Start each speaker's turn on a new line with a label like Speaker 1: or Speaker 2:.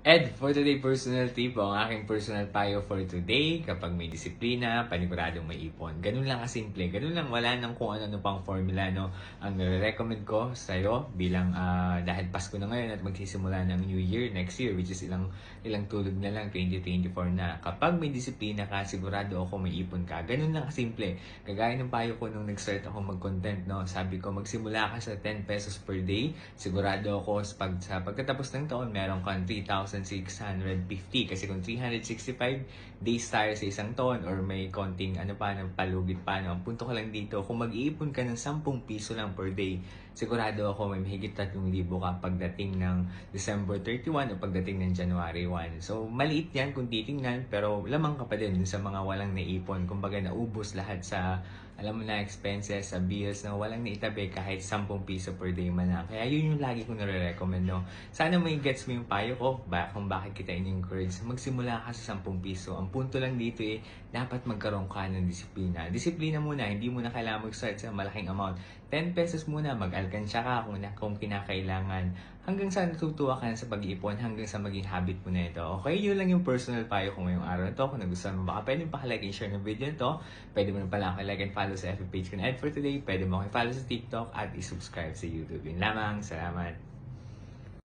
Speaker 1: Ed, for today personal tip, ang aking personal payo for today, kapag may disiplina, paniguradong may ipon. Ganun lang kasimple. Ganun lang, wala nang kung ano-ano pang formula, no? Ang nare-recommend ko sa'yo bilang dahil Pasko na ngayon at magsisimula ng New Year next year, which is ilang tulog na lang, 2024 na. Kapag may disiplina ka, sigurado ako may ipon ka. Ganun lang kasimple. Kagaya ng payo ko nung nag-start ako mag-content, no? Sabi ko, magsimula ka sa 10 pesos per day. Sigurado ako sa pagkatapos ng taon, meron kang 3,650 kasi kung 365 days tayo sa isang taon or may konting ano pa, ng palugit pa, no? Ang punto ko lang dito, kung mag-iipon ka ng 10 piso lang per day, sigurado ako may mahigit 3,000 ka pagdating ng December 31 o pagdating ng January 1. So, maliit yan kung titingnan, pero lamang ka pa din dun sa mga walang naipon. Kumbaga, naubos lahat sa alam mo na, expenses, sa bills na walang naitabi kahit 10 piso per day man lang. Kaya yun yung lagi ko nare-recommend, no? Sana may gets mo yung payo ko kung bakit kita in-encourage. Magsimula ka sa 10 piso. Ang punto lang dito dapat magkaroon ka ng disiplina. Disiplina muna, hindi mo na kailangan mag-start sa malaking amount. 10 pesos muna, mag-alkansya ka kung kinakailangan. Hanggang sa natutuwa ka na sa pag-iipon, hanggang sa maging habit mo na ito. Okay, yun lang yung personal payo ko ngayong araw na to. Kung nagustuhan mo, baka pwede pa-like and share ng video na to. Pwede mo na pala ako like and follow sa FB page ko na Ed for Today. Pwede mo ako follow sa TikTok at i-subscribe sa YouTube. Yun lamang. Salamat.